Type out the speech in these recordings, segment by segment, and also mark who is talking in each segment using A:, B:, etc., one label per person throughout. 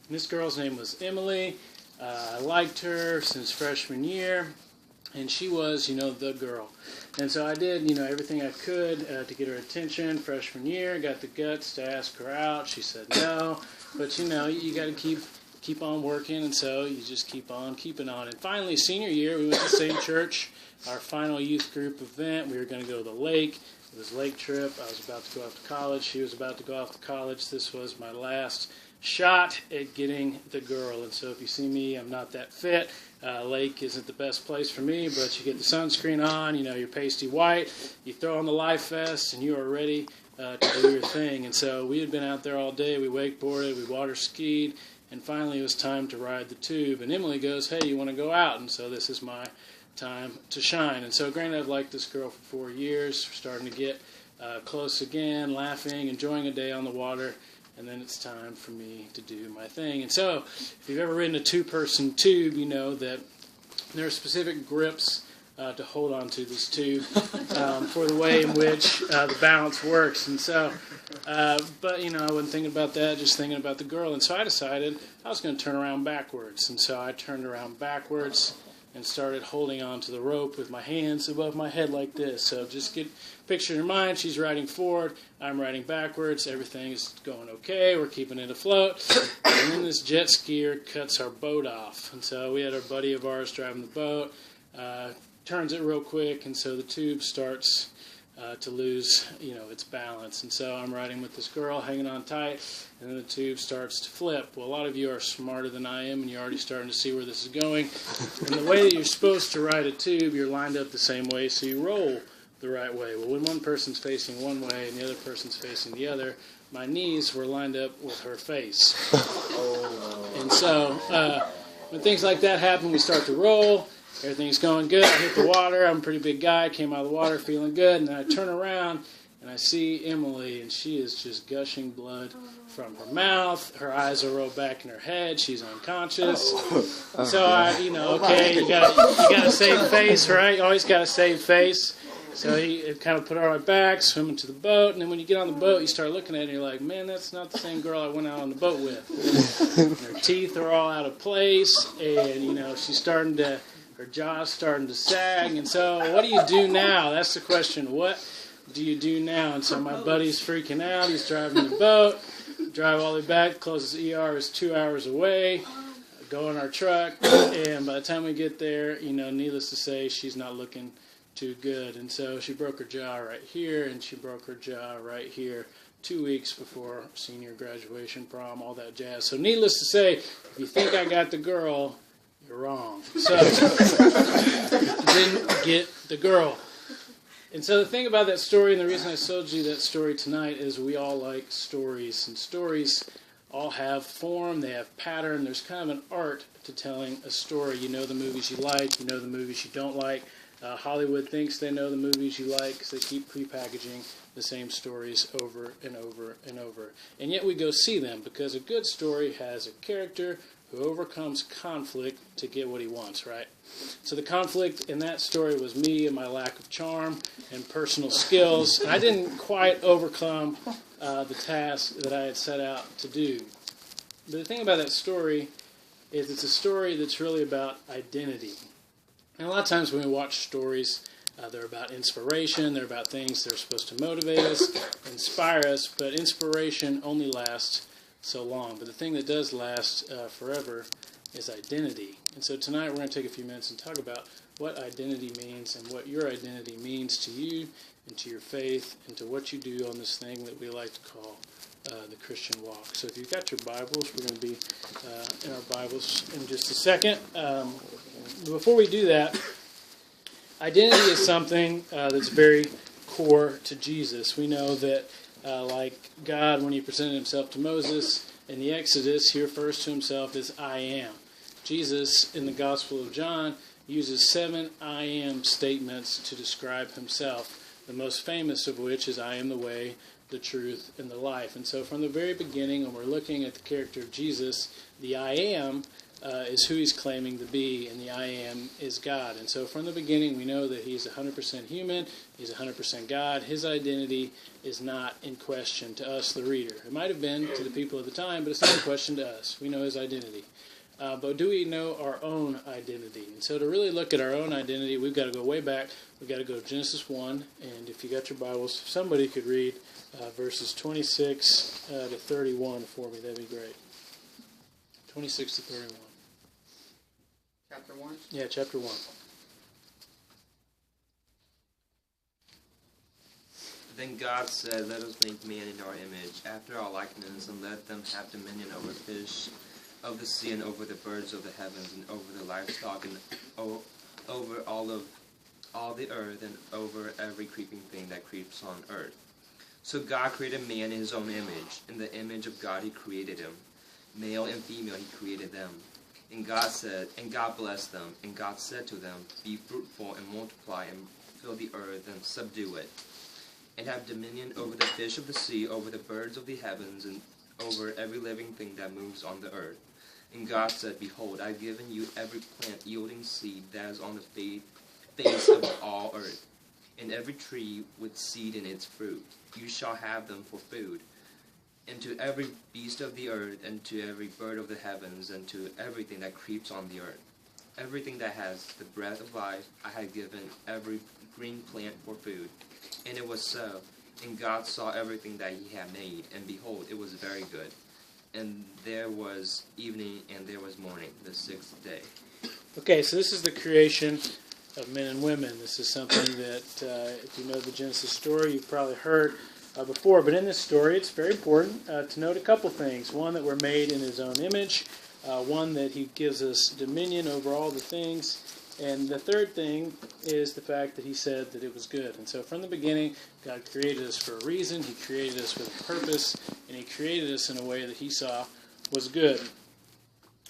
A: This girl's name was Emily. I liked her since freshman year, and she was, the girl. And so I did, everything I could to get her attention. Freshman year, got the guts to ask her out. She said no, but you got to keep on working, and so you just keep on keeping on. And finally, senior year, we went to the same church. Our final youth group event, we were going to go to the lake. It was a lake trip. I was about to go off to college. She was about to go off to college. This was my last shot at getting the girl. And so if you see me, I'm not that fit. Lake isn't the best place for me, but you get the sunscreen on, you're pasty white, you throw on the life vest, and you are ready to do your thing. And so we had been out there all day. We wakeboarded, we water skied, and finally it was time to ride the tube. And Emily goes, hey, you want to go out? And so this is my time to shine. And so granted, I've liked this girl for 4 years. We're starting to get close again, laughing, enjoying a day on the water. And then it's time for me to do my thing. And so, if you've ever ridden a two-person tube, you know that there are specific grips to hold on to this tube for the way in which the balance works. And so, but I wasn't thinking about that, just thinking about the girl. And so I decided I was going to turn around backwards. And so I turned around backwards and started holding on to the rope with my hands above my head like this. So just get picture in your mind, she's riding forward, I'm riding backwards, everything is going okay, we're keeping it afloat, and then this jet skier cuts our boat off. And so we had our buddy of ours driving the boat, turns it real quick, and so the tube starts to lose, its balance. And so I'm riding with this girl, hanging on tight, and then the tube starts to flip. Well, a lot of you are smarter than I am, and you're already starting to see where this is going. And the way that you're supposed to ride a tube, you're lined up the same way, so you roll the right way. Well, when one person's facing one way and the other person's facing the other, my knees were lined up with her face. And so when things like that happen, we start to roll. Everything's going good. I hit the water. I'm a pretty big guy. Came out of the water feeling good. And then I turn around and I see Emily, and she is just gushing blood from her mouth. Her eyes are rolled back in her head. She's unconscious. So okay, you gotta save face, right? You always gotta save face. So he kind of put her on my back, swimming to the boat, and then when you get on the boat, you start looking at it, and you're like, man, that's not the same girl I went out on the boat with. Her teeth are all out of place, and, she's her jaw's starting to sag, and so what do you do now? That's the question. What do you do now? And so my buddy's freaking out. He's driving the boat, drive all the way back, closest ER is 2 hours away, go in our truck, and by the time we get there, needless to say, she's not looking too good. And so she broke her jaw right here, and she broke her jaw right here 2 weeks before senior graduation, prom, all that jazz. So needless to say, if you think I got the girl, you're wrong. So didn't get the girl. And so the thing about that story, and the reason I told you that story tonight, is we all like stories. And stories all have form, they have pattern. There's kind of an art to telling a story. You know the movies you like, you know the movies you don't like. Hollywood thinks they know the movies you like because they keep prepackaging the same stories over and over and over. And yet we go see them because a good story has a character who overcomes conflict to get what he wants, right? So the conflict in that story was me and my lack of charm and personal skills. And I didn't quite overcome the task that I had set out to do. But the thing about that story is it's a story that's really about identity. And a lot of times when we watch stories, they're about inspiration, they're about things that are supposed to motivate us, inspire us, but inspiration only lasts so long. But the thing that does last forever is identity. And so tonight we're going to take a few minutes and talk about what identity means and what your identity means to you and to your faith and to what you do on this thing that we like to call the Christian walk. So if you've got your Bibles, we're going to be in our Bibles in just a second. Before we do that, identity is something that's very core to Jesus. We know that like God, when he presented himself to Moses in the Exodus, he refers to himself as I am. Jesus, in the Gospel of John, uses 7 I am statements to describe himself, the most famous of which is I am the way, the truth, and the life. And so from the very beginning, when we're looking at the character of Jesus, the I am is who he's claiming to be, and the I am is God. And so from the beginning, we know that he's 100% human, he's 100% God. His identity is not in question to us, the reader. It might have been to the people at the time, but it's not in question to us. We know his identity. But do we know our own identity? And so to really look at our own identity, we've got to go way back. We've got to go to Genesis 1, and if you got your Bibles, if somebody could read verses 26 to 31 for me, that'd be great. 26 to 31.
B: Chapter 1?
A: Yeah, chapter 1.
C: Then God said, "Let us make man in our image, after our likeness, and let them have dominion over fish of the sea, and over the birds of the heavens, and over the livestock, and over all the earth, and over every creeping thing that creeps on earth." So God created man in his own image. In the image of God he created him. Male and female he created them. And God blessed them. And God said to them, "Be fruitful and multiply, and fill the earth, and subdue it, and have dominion over the fish of the sea, over the birds of the heavens, and over every living thing that moves on the earth." And God said, "Behold, I have given you every plant yielding seed that is on the face of all earth, and every tree with seed in its fruit. You shall have them for food. And to every beast of the earth, and to every bird of the heavens, and to everything that creeps on the earth, everything that has the breath of life, I have given every green plant for food." And it was so. And God saw everything that he had made, and behold, it was very good. And there was evening, and there was morning, the sixth day.
A: Okay, so this is the creation of men and women. This is something that, if you know the Genesis story, you've probably heard before. But in this story, it's very important to note a couple things. One, that we're made in his own image. One, that he gives us dominion over all the things. And the third thing is the fact that he said that it was good. And so from the beginning, God created us for a reason. He created us with a purpose. And he created us in a way that he saw was good.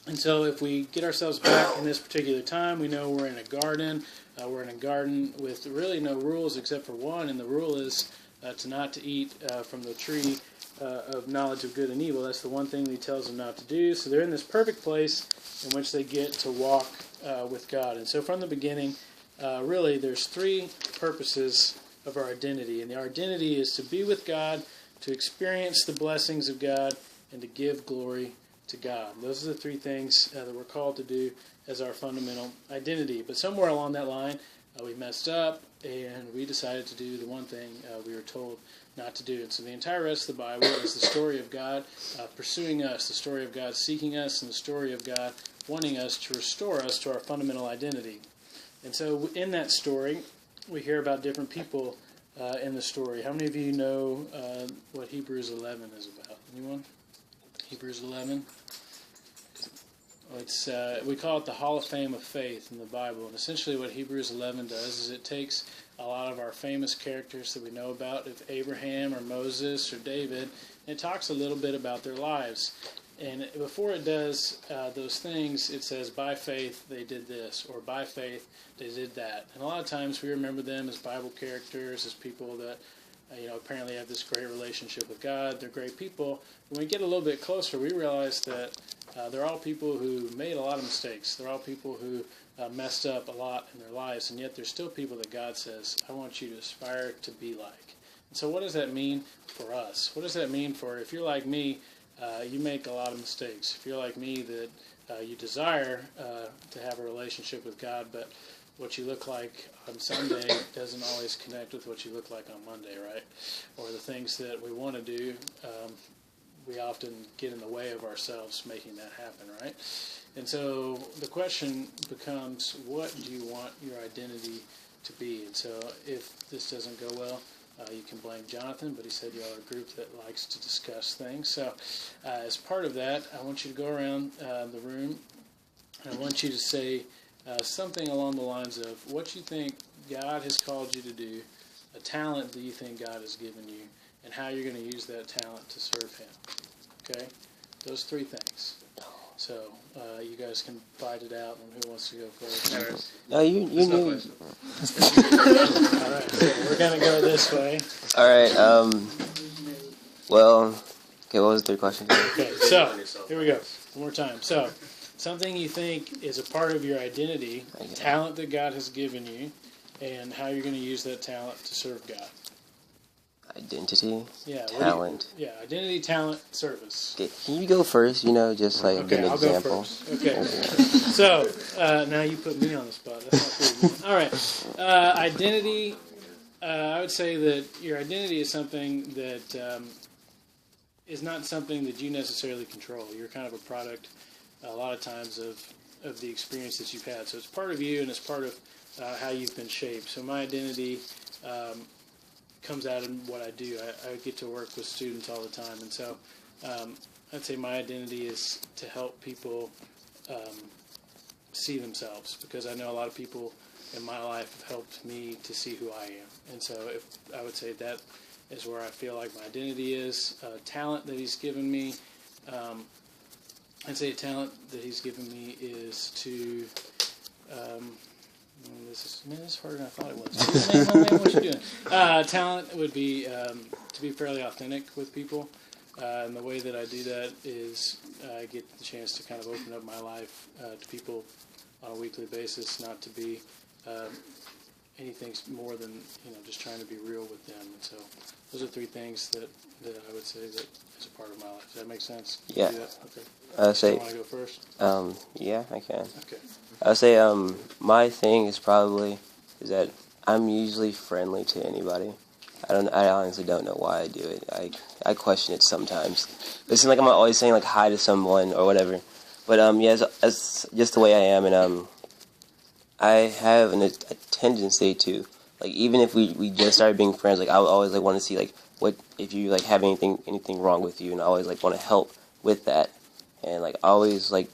A: And so if we get ourselves back in this particular time, we know we're in a garden. We're in a garden with really no rules except for one. And the rule is to eat from the tree of knowledge of good and evil. That's the one thing that he tells them not to do. So they're in this perfect place in which they get to walk with God. And so from the beginning, really there's three purposes of our identity. And our identity is to be with God, to experience the blessings of God, and to give glory to God. Those are the three things that we're called to do as our fundamental identity. But somewhere along that line, we messed up, and we decided to do the one thing we were told not to do. And so the entire rest of the Bible is the story of God pursuing us, the story of God seeking us, and the story of God wanting us to restore us to our fundamental identity. And so in that story, we hear about different people in the story. How many of you know what Hebrews 11 is about? Anyone? Hebrews 11? It's we call it the Hall of Fame of Faith in the Bible. And essentially what Hebrews 11 does is it takes a lot of our famous characters that we know about, if Abraham or Moses or David, and it talks a little bit about their lives. And before it does those things, it says, by faith they did this, or by faith they did that. And a lot of times we remember them as Bible characters, as people that apparently have this great relationship with God. They're great people. When we get a little bit closer, we realize that they're all people who made a lot of mistakes. They're all people who messed up a lot in their lives, and yet there's still people that God says, I want you to aspire to be like. And so what does that mean for us? What does that mean for, if you're like me, you make a lot of mistakes. If you're like me, that you desire to have a relationship with God, but what you look like on Sunday doesn't always connect with what you look like on Monday, right? Or the things that we want to do, we often get in the way of ourselves making that happen, right? And so the question becomes, what do you want your identity to be? And so if this doesn't go well, you can blame Jonathan, but he said y'all are a group that likes to discuss things. So as part of that, I want you to go around the room, and I want you to say something along the lines of what you think God has called you to do, a talent that you think God has given you, and how you're going to use that talent to serve Him. Okay? Those three things. So you guys can fight it out on who wants to go first.
D: No, you knew.
A: All right, so we're going to go this way.
D: All right. Well, okay. What was the third question?
A: Okay, so here we go. One more time. So something you think is a part of your identity, talent that God has given you, and how you're going to use that talent to serve God.
D: Identity,
A: talent. Identity, talent, service.
D: Okay, can you go first? Just like
A: okay,
D: an
A: I'll
D: example.
A: Go first. Okay. So now you put me on the spot. That's not cool. All right. Identity. I would say that your identity is something that is not something that you necessarily control. You're kind of a product, a lot of times, of the experience that you've had. So it's part of you, and it's part of how you've been shaped. So my identity comes out in what I do. I get to work with students all the time, and so I'd say my identity is to help people see themselves, because I know a lot of people in my life have helped me to see who I am. And so I would say that is where I feel like my identity is. Talent that he's given me, I'd say a talent that he's given me is to this is harder than I thought it was. Man, what you doing? Talent would be to be fairly authentic with people, and the way that I do that is I get the chance to kind of open up my life to people on a weekly basis, not to be anything more than just trying to be real with them. And so those are 3 things that I would say that is a part of my life. Does that make sense?
D: Yeah.
A: Okay.
D: Say.
A: You want to go first?
D: Yeah, I can.
A: Okay.
D: I would say my thing is that I'm usually friendly to anybody. I honestly don't know why I do it. I question it sometimes. It seems like I'm always saying like hi to someone or whatever. But it's just the way I am, and I have a tendency to, like, even if we just started being friends, like I would always like want to see like what if you like have anything wrong with you, and I always like want to help with that, and like always like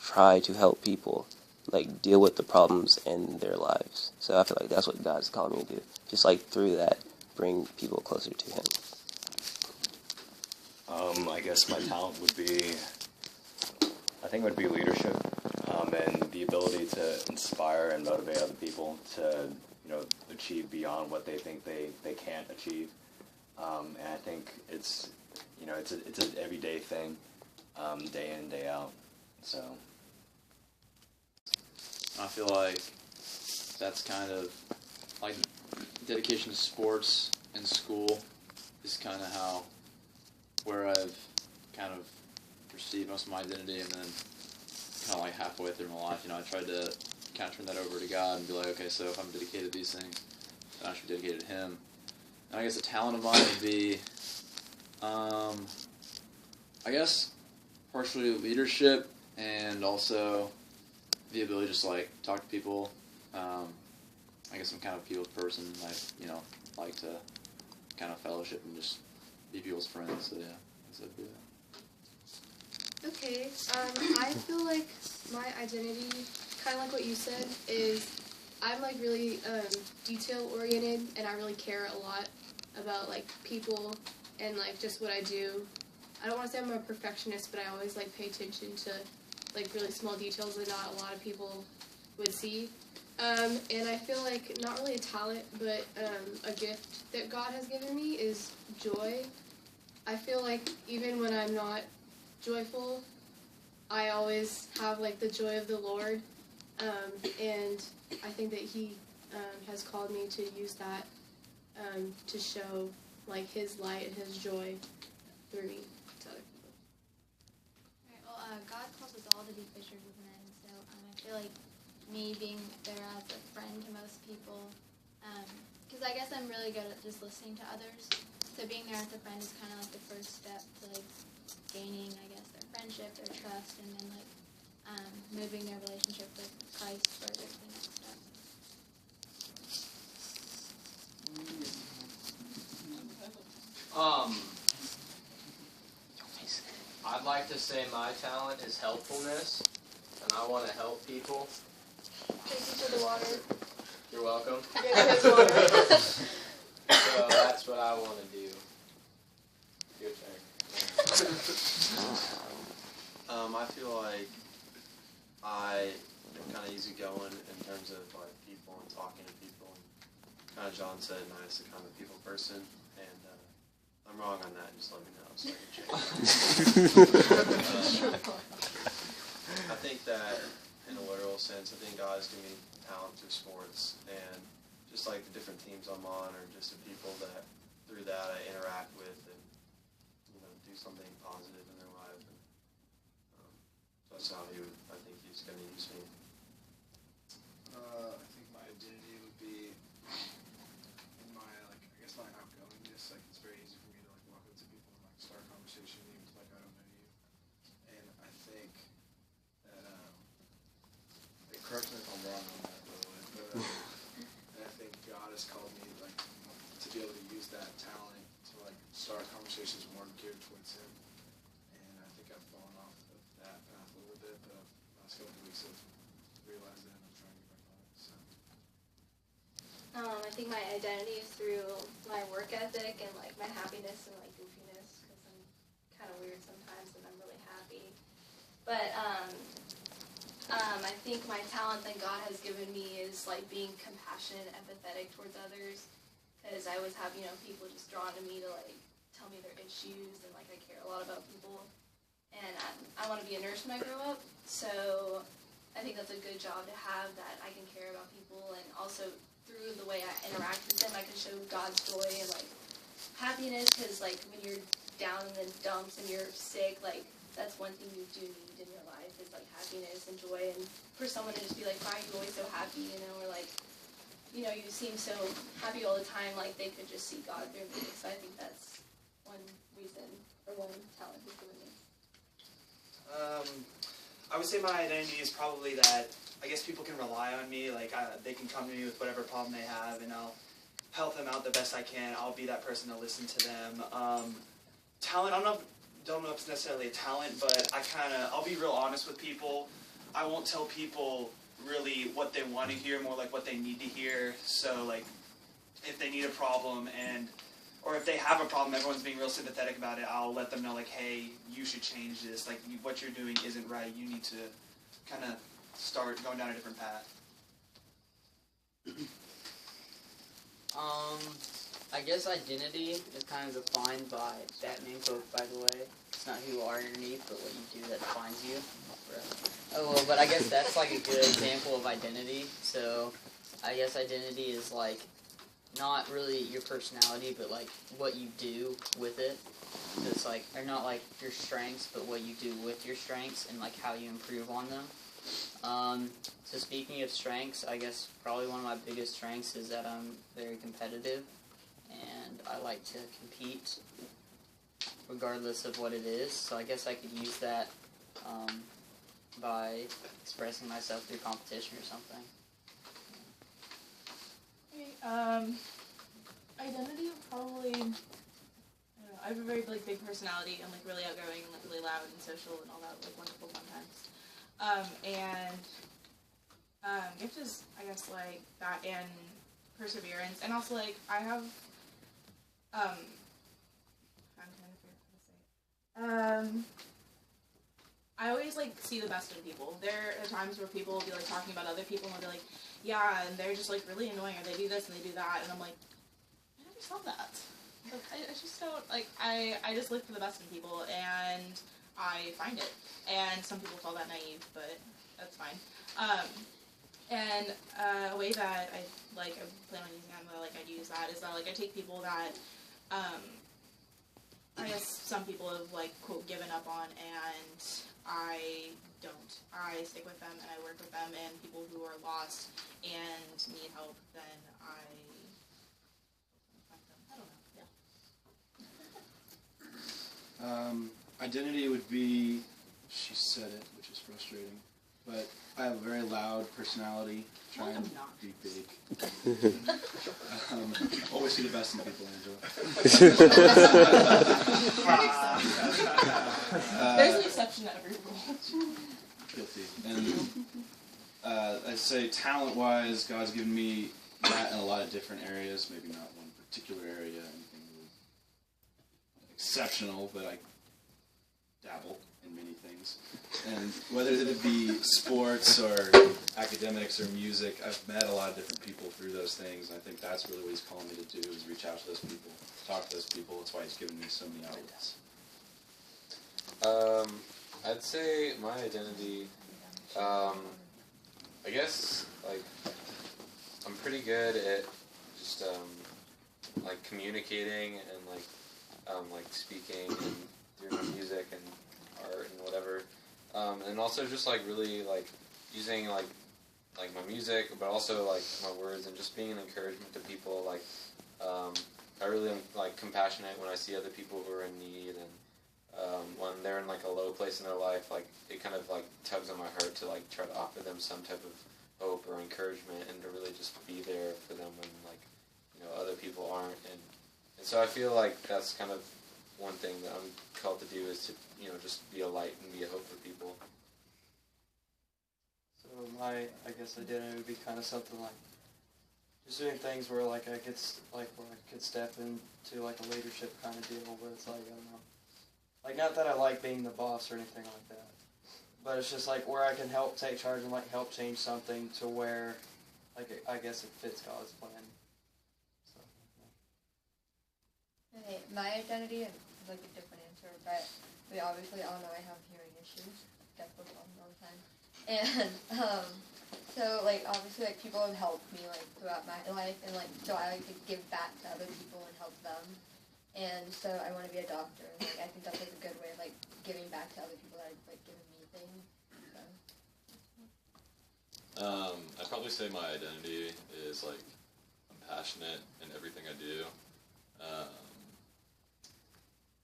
D: try to help people like deal with the problems in their lives. So I feel like that's what God's calling me to do. Just like through that, bring people closer to Him.
E: I guess my talent would be, leadership, and the ability to inspire and motivate other people to, achieve beyond what they think they can't achieve. And I think it's an everyday thing, day in, day out. So
B: I feel like that's kind of like dedication to sports and school is kind of where I've kind of perceived most of my identity, and then kind of like halfway through my life, I tried to kind of turn that over to God and be like, okay, so if I'm dedicated to these things, then I should be dedicated to Him. And I guess a talent of mine would be, I guess, partially leadership, and also the ability to just like talk to people. I guess I'm kind of a people's person. I like to kind of fellowship and just be people's friends. So yeah, that's it.
F: Okay, I feel like my identity, kind of like what you said, is I'm like really detail oriented, and I really care a lot about like people and like just what I do. I don't want to say I'm a perfectionist, but I always like pay attention to like really small details that not a lot of people would see. And I feel like not really a talent, but a gift that God has given me is joy. I feel like even when I'm not joyful, I always have like the joy of the Lord, and I think that He has called me to use that to show like His light and His joy through me to other people.
G: Alright, well, God calls us all to be fishers of men, so I feel like me being there as a friend to most people, because I guess I'm really good at just listening to others, so being there as a friend is kind of like the first step to like gaining, I guess, their friendship, their trust, and then like moving their relationship with Christ further to the next step.
C: I'd like to say my talent is helpfulness, and I want to help people.
F: Take you to the water.
C: You're welcome.
F: Get his water.
C: So that's what I want to do. Your turn.
H: I feel like I am kind of easygoing in terms of like people and talking to people. And kind of John said, nice to kind of people person. And I'm wrong on that. Just let me know so I can change. I think that sense. I think God has given me talent through sports, and just like the different teams I'm on, or just the people that through that I interact with, and do something positive in their life. And, so that's how I think He's going to use me.
I: I think my identity would be in my my outgoingness. Like, it's very easy for me to walk up to people and start a conversation even if I don't know you. And I think that correct me if I'm wrong on that, by the way, but and I think God has called me to be able to use that talent to start conversations more geared towards Him. And I think I've fallen off of that path a little bit, but the last couple of weeks I've realized that, and I'm trying to get back on it. So.
G: I think my identity is through my work ethic and my happiness and goofiness, because I'm kind of weird sometimes and I'm really happy. But I think my talent that God has given me is being compassionate and empathetic towards others, because I always have people just drawn to me to tell me their issues, and I care a lot about people, and I want to be a nurse when I grow up, so I think that's a good job to have, that I can care about people, and also through the way I interact with them I can show God's joy and happiness, because when you're down in the dumps and you're sick, that's one thing you do need in your life is happiness and joy, and for someone to just be why are you always so happy, or you seem so happy all the time, they could just see God through me. So I think that's one reason, or one talent He's given me.
J: I would say my identity is probably that I guess people can rely on me. They can come to me with whatever problem they have, and I'll help them out the best I can. I'll be that person to listen to them. Talent, don't know if it's necessarily a talent, but I'll be real honest with people. I won't tell people really what they want to hear, more what they need to hear. So if they need a problem, or if they have a problem, everyone's being real sympathetic about it, I'll let them know hey, you should change this. What you're doing isn't right. You need to kind of start going down a different path.
K: I guess identity is kind of defined by that main quote, by the way. It's not who you are underneath, but what you do that defines you. Oh, well, but I guess that's a good example of identity. So I guess identity is not really your personality, but what you do with it. It's or not your strengths, but what you do with your strengths and how you improve on them. So speaking of strengths, I guess probably one of my biggest strengths is that I'm very competitive, and I like to compete regardless of what it is. So I guess I could use that by expressing myself through competition or something.
L: Okay, identity would probably, I don't know, I have a very big personality. I'm really outgoing and really loud and social and all that wonderful fun times. Gift is, I guess, that and perseverance, and also I have I'm trying to figure out how to say it. I always see the best in people. There are times where people will be talking about other people and they'll be yeah, and they're just really annoying, or they do this and they do that, and I'm I never saw that. I just don't I just look for the best in people and I find it. And some people call that naive, but that's fine. And a way that I plan on using that, and that I'd use that, is that I take people that I guess some people have quote given up on, and I don't. I stick with them and I work with them, and people who are lost and need help, then I find them. I don't know. Yeah.
I: Identity would be, she said it, which is frustrating, but I have a very loud personality, try and be big. Always see the best in people, Angela.
L: There's an exception to every rule.
I: Guilty. And I'd say talent-wise, God's given me that in a lot of different areas, maybe not one particular area, anything really exceptional, but I dabble in many things. And whether it be sports or academics or music, I've met a lot of different people through those things, and I think that's really what He's calling me to do, is reach out to those people, talk to those people. That's why He's given me so many outlets.
M: I'd say my identity, I don't know, I have a very big personality, but I I guess like I'm pretty good at just like communicating and like speaking and doing my music and art and whatever, and also just like really like using like my music, but also like my words and just being an encouragement to people. Like I really am like compassionate when I see other people who are in need, and when they're in like a low place in their life, like it kind of like tugs on my heart to like try to offer them some type of hope or encouragement, and to really just be there for them when like other people aren't. And so I feel like that's kind of one thing that I'm called to do, is to just be a light and be a hope for people.
H: So my, I guess, identity would be kind of something like just doing things where like I could step into like a leadership kind of deal, where it's like, I don't know, like not that I like being the boss or anything like that, but it's just like where I can help take charge and like help change something to where like I guess it fits God's plan. So, yeah.
N: Okay, my identity is like a different answer, but we obviously all know I have hearing issues. Definitely all the time. And so like obviously like people have helped me like throughout my life, and like so I like to give back to other people and help them. And so I want to be a doctor. And, like I think that's like a good way of like giving back to other people that have like given me things. So.
O: I'd probably say my identity is like I'm passionate in everything I do.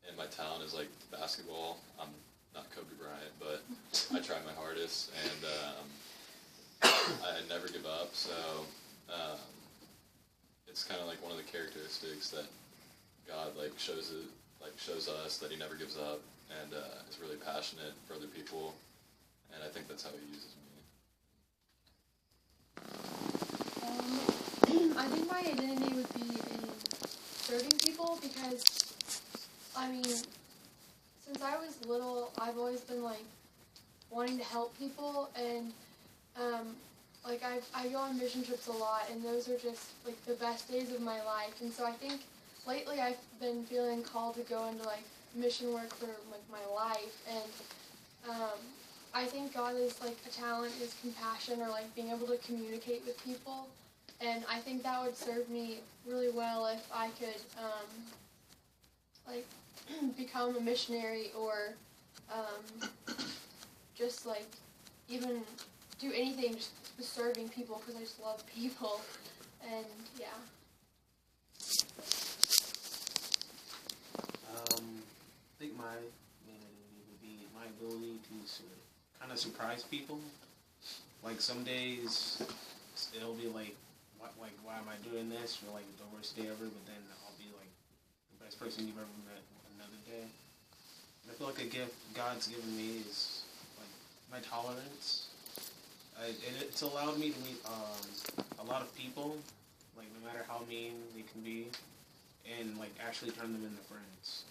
O: And my talent is like basketball. I'm not Kobe Bryant, but I try my hardest, and I never give up. So it's kind of like one of the characteristics that God shows us, that He never gives up, and is really passionate for other people, and I think that's how He uses
F: me. I think my identity would be in serving people, because I mean, since I was little, I've always been like wanting to help people, and like I go on mission trips a lot, and those are just like the best days of my life. And so I think lately I've been feeling called to go into like mission work for like my life, and I think God is like a talent is compassion, or like being able to communicate with people, and I think that would serve me really well if I could like become a missionary, or just like even do anything just serving people, because I just love people. And yeah.
P: I think my identity would be my ability to kind of surprise people. Like some days it'll be like why am I doing this, or like the worst day ever, but then I'll be like the best person you've ever met another day. And I feel like a gift God's given me is like my tolerance. It's allowed me to meet a lot of people, like no matter how mean they can be, and like actually turn them into friends.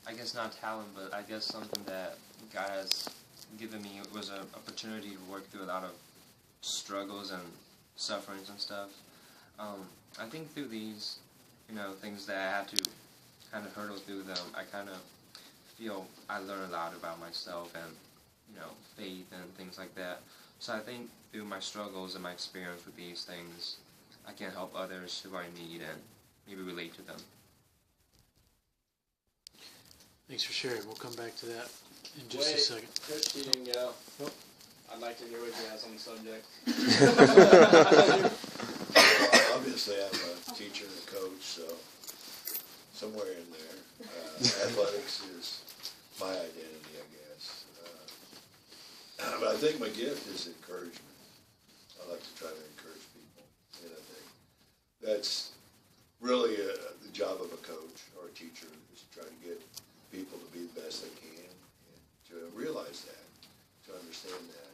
C: I guess not talent, but I guess something that God has given me was an opportunity to work through a lot of struggles and sufferings and stuff. I think through these, things that I had to kind of hurdle through them, I kind of feel I learn a lot about myself and, faith and things like that. So I think through my struggles and my experience with these things, I can help others who are in need and maybe relate to them.
A: Thanks for sharing. We'll come back to that in just a second.
Q: Coach, you didn't go. I'd like to hear what you have on the subject.
R: Obviously, I'm a teacher and a coach, so somewhere in there. Athletics is my identity, I guess. But I think my gift is encouragement. I like to try to encourage people, and I think that's really the job of a coach or a teacher, is to try to get people to be the best they can, and to realize that, to understand that.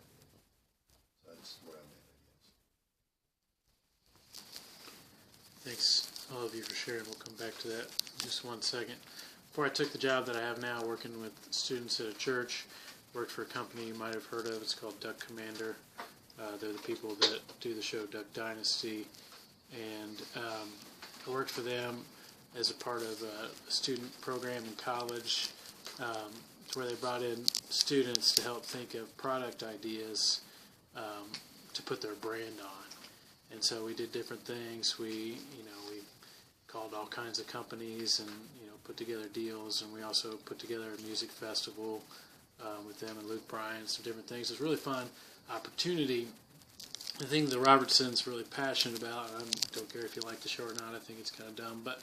R: So that's where I'm at, I guess.
A: Thanks, all of you, for sharing. We'll come back to that in just 1 second. Before I took the job that I have now, working with students at a church, worked for a company you might have heard of. It's called Duck Commander. They're the people that do the show Duck Dynasty. And I worked for them as a part of a student program in college, where they brought in students to help think of product ideas to put their brand on. And so we did different things. We called all kinds of companies and put together deals, and we also put together a music festival with them and Luke Bryan, some different things. It was a really fun opportunity. The thing the Robertsons really passionate about, and I don't care if you like the show or not, I think it's kind of dumb, but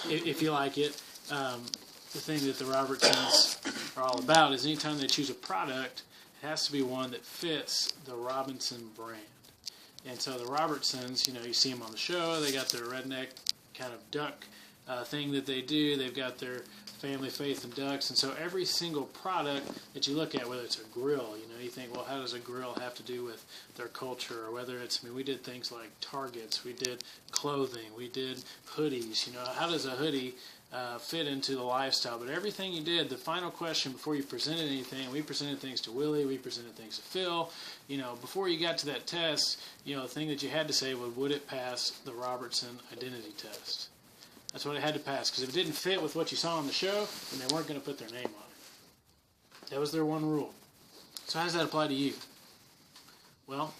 A: if you like it, the thing that the Robertsons are all about is anytime they choose a product, it has to be one that fits the Robinson brand. And so the Robertsons, you see them on the show, they got their redneck kind of duck thing that they do, they've got their family, faith, and ducks, and so every single product that you look at, whether it's a grill, you think, well, how does a grill have to do with their culture, or whether it's, we did things like targets, we did clothing, we did hoodies, how does a hoodie fit into the lifestyle? But everything you did, the final question before you presented anything, we presented things to Willie, we presented things to Phil, before you got to that test, the thing that you had to say was, would it pass the Robertson identity test? That's what it had to pass, because if it didn't fit with what you saw on the show, then they weren't going to put their name on it. That was their one rule. So how does that apply to you? Well,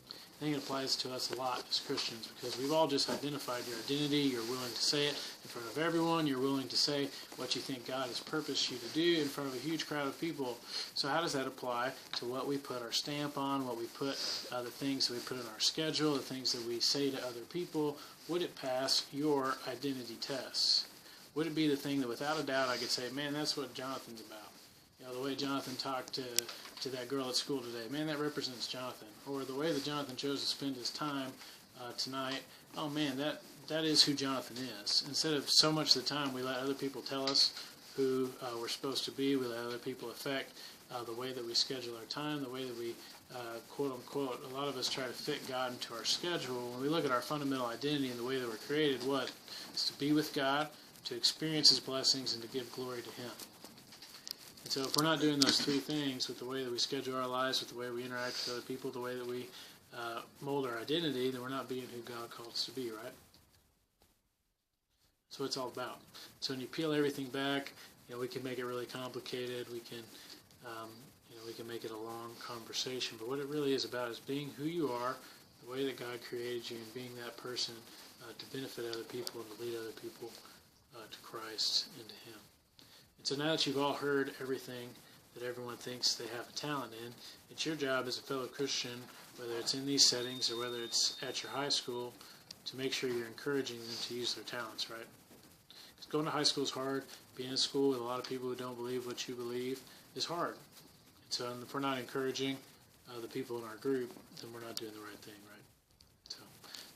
A: I think it applies to us a lot as Christians, because we've all just identified your identity. You're willing to say it in front of everyone. You're willing to say what you think God has purposed you to do in front of a huge crowd of people. So how does that apply to what we put our stamp on, what we put, the things that we put in our schedule, the things that we say to other people? Would it pass your identity tests? Would it be the thing that without a doubt I could say, man, that's what Jonathan's about? The way Jonathan talked to that girl at school today, man, that represents Jonathan. Or the way that Jonathan chose to spend his time tonight, oh man, that is who Jonathan is. Instead of so much of the time we let other people tell us who we're supposed to be, we let other people affect the way that we schedule our time, the way that we, quote unquote, a lot of us try to fit God into our schedule. When we look at our fundamental identity and the way that we're created, what? It's to be with God, to experience His blessings, and to give glory to Him. And so if we're not doing those three things with the way that we schedule our lives, with the way we interact with other people, the way that we mold our identity, then we're not being who God called us to be, right? That's what it's all about. So when you peel everything back, we can make it really complicated. We can, we can make it a long conversation. But what it really is about is being who you are, the way that God created you, and being that person to benefit other people and to lead other people to Christ and to Him. And so now that you've all heard everything that everyone thinks they have a talent in, it's your job as a fellow Christian, whether it's in these settings or whether it's at your high school, to make sure you're encouraging them to use their talents, right? Because going to high school is hard. Being in school with a lot of people who don't believe what you believe is hard. And so if we're not encouraging the people in our group, then we're not doing the right thing, right? So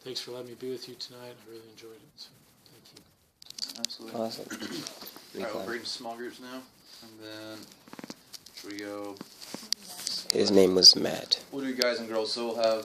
A: thanks for letting me be with you tonight. I really enjoyed it. So thank you.
B: Absolutely.
D: Awesome.
B: All right, we'll break into small groups now, and then should we go?
D: His name was Matt.
B: We'll do guys and girls, so we'll have